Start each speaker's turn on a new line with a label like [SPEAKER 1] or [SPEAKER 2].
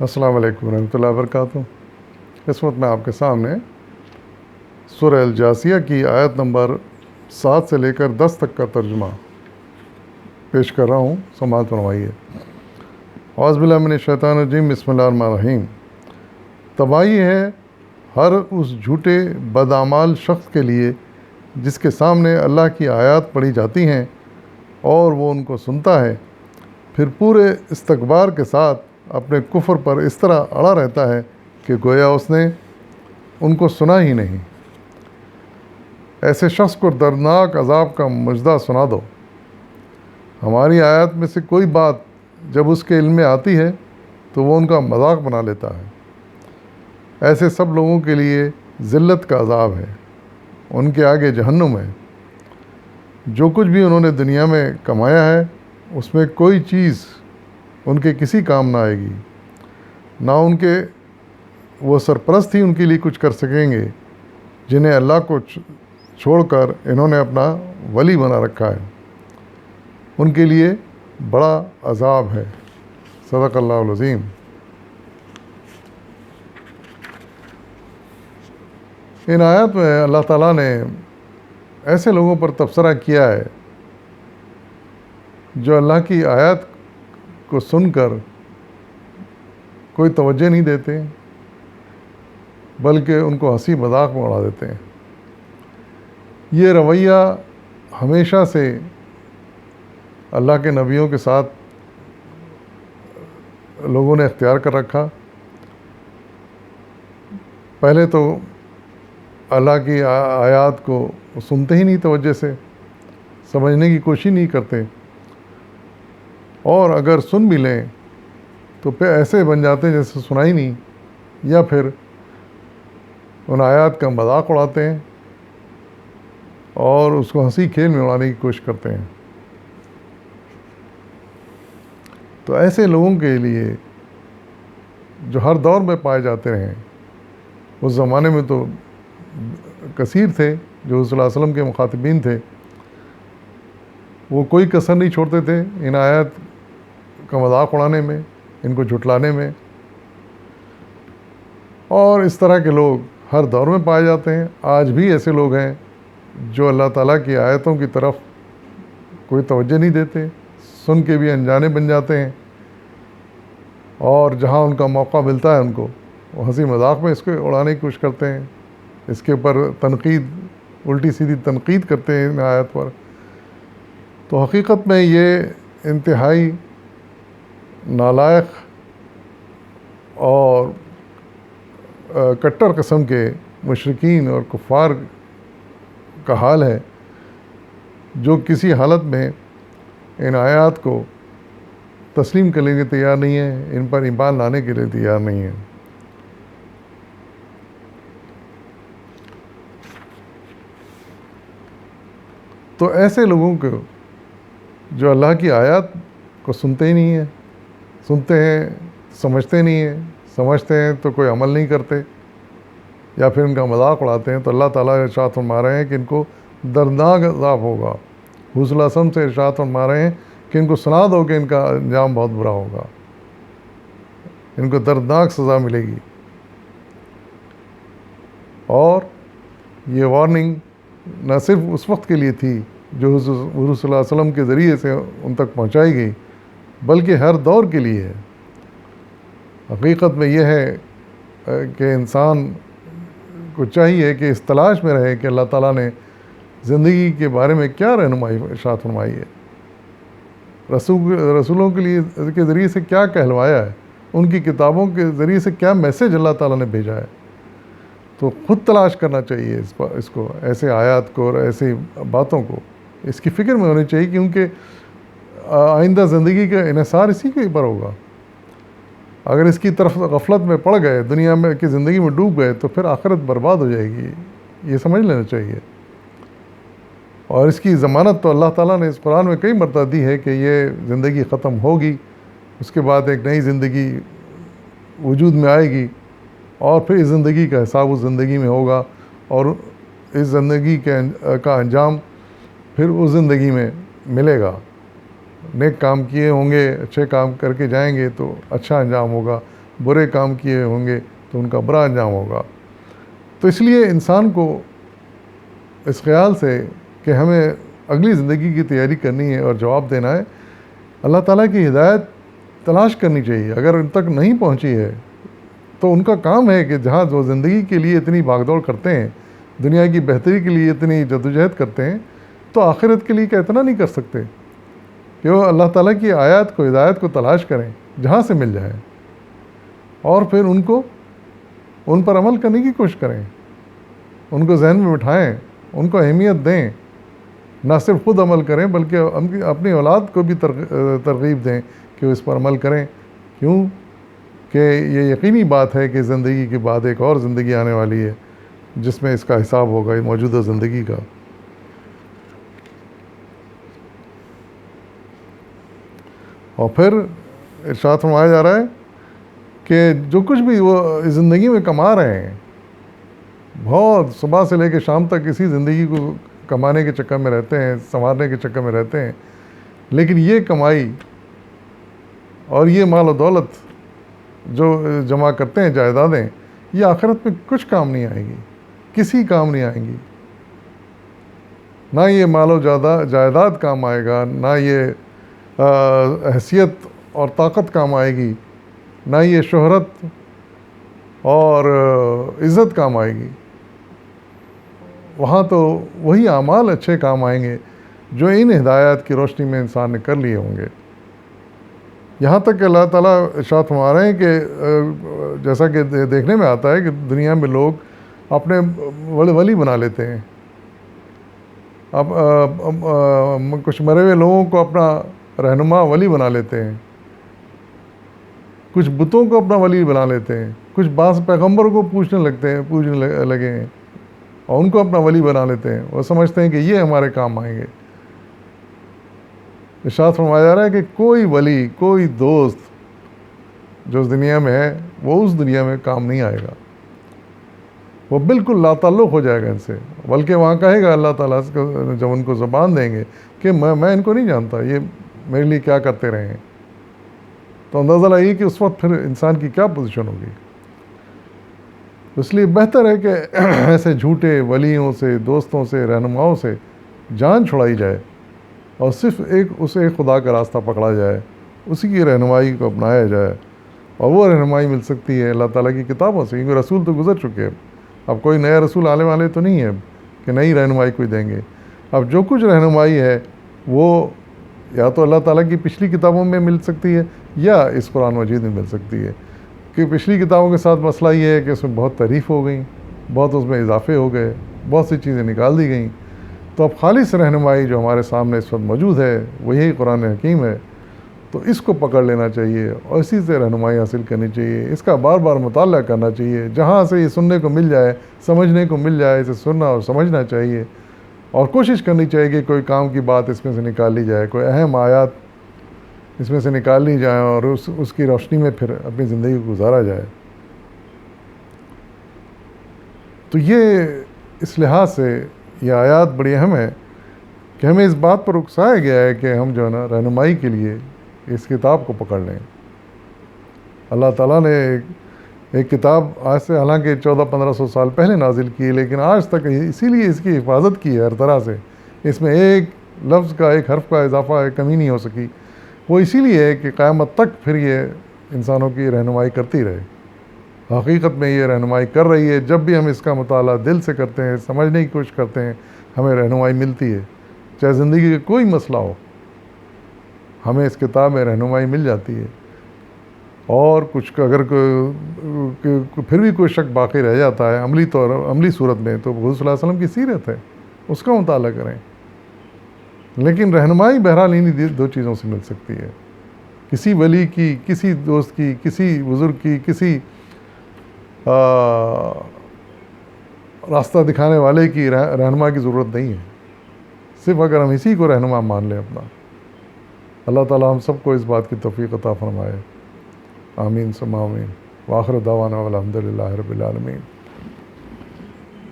[SPEAKER 1] السلام علیکم ورحمۃ اللہ وبرکاتہ۔ اس وقت میں آپ کے سامنے سورہ الجاثیہ کی آیت نمبر 7 سے لے کر 10 تک کا ترجمہ پیش کر رہا ہوں، سماعت فرمائیے۔ اعوذ باللہ من الشیطان الرجیم، بسم اللہ الرحمن الرحیم۔ تباہی ہے ہر اس جھوٹے بدعمال شخص کے لیے جس کے سامنے اللہ کی آیات پڑھی جاتی ہیں اور وہ ان کو سنتا ہے، پھر پورے استکبار کے ساتھ اپنے کفر پر اس طرح اڑا رہتا ہے کہ گویا اس نے ان کو سنا ہی نہیں۔ ایسے شخص کو دردناک عذاب کا مژدہ سنا دو۔ ہماری آیات میں سے کوئی بات جب اس کے علم میں آتی ہے تو وہ ان کا مذاق بنا لیتا ہے۔ ایسے سب لوگوں کے لیے ذلت کا عذاب ہے، ان کے آگے جہنم ہے۔ جو کچھ بھی انہوں نے دنیا میں کمایا ہے اس میں کوئی چیز ان کے کسی کام نہ آئے گی، نہ ان کے وہ سرپرست ہی ان کے لیے کچھ کر سکیں گے جنہیں اللہ کو چھوڑ کر انہوں نے اپنا ولی بنا رکھا ہے۔ ان کے لیے بڑا عذاب ہے۔ صدق اللہ العظیم۔ ان آیات میں اللہ تعالیٰ نے ایسے لوگوں پر تبصرہ کیا ہے جو اللہ کی آیات کو سن کر کوئی توجہ نہیں دیتے، بلکہ ان کو ہنسی مذاق میں اڑا دیتے ہیں۔ یہ رویہ ہمیشہ سے اللہ کے نبیوں کے ساتھ لوگوں نے اختیار کر رکھا۔ پہلے تو اللہ کی آیات کو سنتے ہی نہیں توجہ سے، سمجھنے کی کوشش نہیں کرتے، اور اگر سن بھی لیں تو پھر ایسے بن جاتے ہیں جیسے سنا ہی نہیں، یا پھر ان آیات کا مذاق اڑاتے ہیں اور اس کو ہنسی کھیل میں اڑانے کی کوشش کرتے ہیں۔ تو ایسے لوگوں کے لیے جو ہر دور میں پائے جاتے رہیں، اس زمانے میں تو کثیر تھے جو صلی اللہ علیہ وسلم کے مخاطبین تھے، وہ کوئی کسر نہیں چھوڑتے تھے ان آیات کا مذاق اڑانے میں، ان کو جھٹلانے میں، اور اس طرح کے لوگ ہر دور میں پائے جاتے ہیں۔ آج بھی ایسے لوگ ہیں جو اللہ تعالیٰ کی آیتوں کی طرف کوئی توجہ نہیں دیتے، سن کے بھی انجانے بن جاتے ہیں، اور جہاں ان کا موقع ملتا ہے ان کو وہ ہنسی مذاق میں اس کو اڑانے کی کوشش کرتے ہیں، اس کے اوپر تنقید، الٹی سیدھی تنقید کرتے ہیں ان آیت پر۔ تو حقیقت میں یہ انتہائی نالائق اور کٹر قسم کے مشرکین اور کفار کا حال ہے جو کسی حالت میں ان آیات کو تسلیم کرنے کے تیار نہیں ہیں، ان پر ایمان لانے کے لیے تیار نہیں ہیں۔ تو ایسے لوگوں کو جو اللہ کی آیات کو سنتے ہی نہیں ہیں، سنتے ہیں سمجھتے نہیں ہیں، سمجھتے ہیں تو کوئی عمل نہیں کرتے، یا پھر ان کا مذاق اڑاتے ہیں، تو اللہ تعالیٰ ارشاد فرما رہے ہیں کہ ان کو دردناک عذاب ہوگا۔ حضور صلی اللہ علیہ وسلم سے ارشاد فرما رہے ہیں کہ ان کو سنا دو کہ ان کا انجام بہت برا ہوگا، ان کو دردناک سزا ملے گی۔ اور یہ وارننگ نہ صرف اس وقت کے لیے تھی جو حضور صلی اللہ علیہ وسلم کے ذریعے سے ان تک پہنچائی گئی، بلکہ ہر دور کے لیے ہے۔ حقیقت میں یہ ہے کہ انسان کو چاہیے کہ اس تلاش میں رہے کہ اللہ تعالیٰ نے زندگی کے بارے میں کیا رہنمائی ارشاد فرمائی ہے، رسولوں کے لیے کے ذریعے سے کیا کہلوایا ہے، ان کی کتابوں کے ذریعے سے کیا میسج اللہ تعالیٰ نے بھیجا ہے۔ تو خود تلاش کرنا چاہیے اس کو، ایسے آیات کو اور ایسی باتوں کو، اس کی فکر میں ہونی چاہیے، کیونکہ آئندہ زندگی کا انحصار اسی کے اوپر ہوگا۔ اگر اس کی طرف غفلت میں پڑ گئے، دنیا میں کی زندگی میں ڈوب گئے، تو پھر آخرت برباد ہو جائے گی، یہ سمجھ لینا چاہیے۔ اور اس کی ضمانت تو اللہ تعالیٰ نے اس قرآن میں کئی مرتبہ دی ہے کہ یہ زندگی ختم ہوگی، اس کے بعد ایک نئی زندگی وجود میں آئے گی، اور پھر اس زندگی کا حساب اس زندگی میں ہوگا، اور اس زندگی کا انجام پھر اس زندگی میں ملے گا۔ نیک کام کیے ہوں گے، اچھے کام کر کے جائیں گے تو اچھا انجام ہوگا، برے کام کیے ہوں گے تو ان کا برا انجام ہوگا۔ تو اس لیے انسان کو اس خیال سے کہ ہمیں اگلی زندگی کی تیاری کرنی ہے اور جواب دینا ہے، اللہ تعالیٰ کی ہدایت تلاش کرنی چاہیے۔ اگر ان تک نہیں پہنچی ہے تو ان کا کام ہے کہ جہاں جو زندگی کے لیے اتنی بھاگ دوڑ کرتے ہیں، دنیا کی بہتری کے لیے اتنی جدوجہد کرتے ہیں، تو آخرت کے لیے کیا اتنا نہیں کر سکتے کہ وہ اللہ تعالیٰ کی آیات کو، ہدایت کو تلاش کریں جہاں سے مل جائے، اور پھر ان پر عمل کرنے کی کوشش کریں، ان کو ذہن میں بٹھائیں، ان کو اہمیت دیں، نہ صرف خود عمل کریں بلکہ اپنی اولاد کو بھی ترغیب دیں کہ وہ اس پر عمل کریں۔ کیوں کہ یہ یقینی بات ہے کہ زندگی کے بعد ایک اور زندگی آنے والی ہے جس میں اس کا حساب ہوگا موجودہ زندگی کا۔ اور پھر ارشاد فرمایا جا رہا ہے کہ جو کچھ بھی وہ زندگی میں کما رہے ہیں، بہت صبح سے لے کے شام تک اسی زندگی کو کمانے کے چکر میں رہتے ہیں، سنوارنے کے چکر میں رہتے ہیں، لیکن یہ کمائی اور یہ مال و دولت جو جمع کرتے ہیں، جائیدادیں، یہ آخرت میں کچھ کام نہیں آئیں گی، کسی کام نہیں آئیں گی۔ نہ یہ مال و جائیداد کام آئے گا، نہ یہ حیثیت اور طاقت کام آئے گی، نہ یہ شہرت اور عزت کام آئے گی۔ وہاں تو وہی اعمال اچھے کام آئیں گے جو ان ہدایات کی روشنی میں انسان نے کر لیے ہوں گے۔ یہاں تک کہ اللہ تعالیٰ ارشاد فرما رہے ہیں کہ جیسا کہ دیکھنے میں آتا ہے کہ دنیا میں لوگ اپنے ولی بنا لیتے ہیں، اب کچھ مرے ہوئے لوگوں کو اپنا رہنما ولی بنا لیتے ہیں، کچھ بتوں کو اپنا ولی بنا لیتے ہیں، کچھ بعض پیغمبر کو پوجنے لگے ہیں اور ان کو اپنا ولی بنا لیتے ہیں۔ وہ سمجھتے ہیں کہ یہ ہمارے کام آئیں گے۔ ارشاد فرمایا جا رہا ہے کہ کوئی ولی، کوئی دوست جو اس دنیا میں ہے وہ اس دنیا میں کام نہیں آئے گا، وہ بالکل لا تعلق ہو جائے گا ان سے، بلکہ وہاں کہے گا اللہ تعالیٰ جب ان کو زبان دیں گے کہ میں ان کو نہیں جانتا، یہ میرے لیے کیا کرتے رہے ہیں، تو اندازہ لگائیے کہ اس وقت پھر انسان کی کیا پوزیشن ہوگی۔ اس لیے بہتر ہے کہ ایسے جھوٹے ولیوں سے، دوستوں سے، رہنماؤں سے جان چھڑائی جائے اور صرف اس ایک خدا کا راستہ پکڑا جائے، اسی کی رہنمائی کو اپنایا جائے، اور وہ رہنمائی مل سکتی ہے اللہ تعالیٰ کی کتابوں سے، کیونکہ رسول تو گزر چکے ہیں۔ اب کوئی نیا رسول آنے والے تو نہیں ہے کہ نئی رہنمائی کوئی دیں گے۔ اب جو کچھ رہنمائی ہے وہ یا تو اللہ تعالیٰ کی پچھلی کتابوں میں مل سکتی ہے یا اس قرآن مجید میں مل سکتی ہے، کہ پچھلی کتابوں کے ساتھ مسئلہ یہ ہے کہ اس میں بہت تحریف ہو گئی، بہت اس میں اضافے ہو گئے، بہت سی چیزیں نکال دی گئیں۔ تو اب خالص رہنمائی جو ہمارے سامنے اس وقت موجود ہے وہ یہی قرآن حکیم ہے، تو اس کو پکڑ لینا چاہیے اور اسی سے رہنمائی حاصل کرنی چاہیے، اس کا بار بار مطالعہ کرنا چاہیے، جہاں سے یہ سننے کو مل جائے، سمجھنے کو مل جائے، اسے سننا اور سمجھنا چاہیے، اور کوشش کرنی چاہیے کہ کوئی کام کی بات اس میں سے نکال لی جائے، کوئی اہم آیات اس میں سے نکال لی جائیں اور اس کی روشنی میں پھر اپنی زندگی کو گزارا جائے۔ تو یہ اس لحاظ سے یہ آیات بڑی اہم ہے کہ ہمیں اس بات پر اکسایا گیا ہے کہ ہم جو ہے نا رہنمائی کے لیے اس کتاب کو پکڑ لیں۔ اللہ تعالیٰ نے ایک کتاب آج سے حالانکہ 1400-1500 سال پہلے نازل کی ہے، لیکن آج تک اسی لیے اس کی حفاظت کی ہے ہر طرح سے، اس میں ایک لفظ کا، ایک حرف کا اضافہ کمی نہیں ہو سکی۔ وہ اسی لیے ہے کہ قیامت تک پھر یہ انسانوں کی رہنمائی کرتی رہے۔ حقیقت میں یہ رہنمائی کر رہی ہے، جب بھی ہم اس کا مطالعہ دل سے کرتے ہیں، سمجھنے کی کوشش کرتے ہیں، ہمیں رہنمائی ملتی ہے، چاہے زندگی کا کوئی مسئلہ ہو، ہمیں اس کتاب میں رہنمائی مل جاتی ہے۔ اور کچھ اگر پھر بھی کوئی شک باقی رہ جاتا ہے عملی صورت میں، تو حضور صلی اللہ علیہ وسلم کی سیرت ہے، اس کا مطالعہ کریں۔ لیکن رہنمائی بہرحال انہی دو چیزوں سے مل سکتی ہے، کسی ولی کی، کسی دوست کی، کسی بزرگ کی، کسی راستہ دکھانے والے کی رہنما کی ضرورت نہیں ہے، صرف اگر ہم اسی کو رہنما مان لیں اپنا۔ اللہ تعالیٰ ہم سب کو اس بات کی توفیق عطا فرمائے، آمین ثم آمین، وآخر دعوانا والحمد للہ رب العالمین۔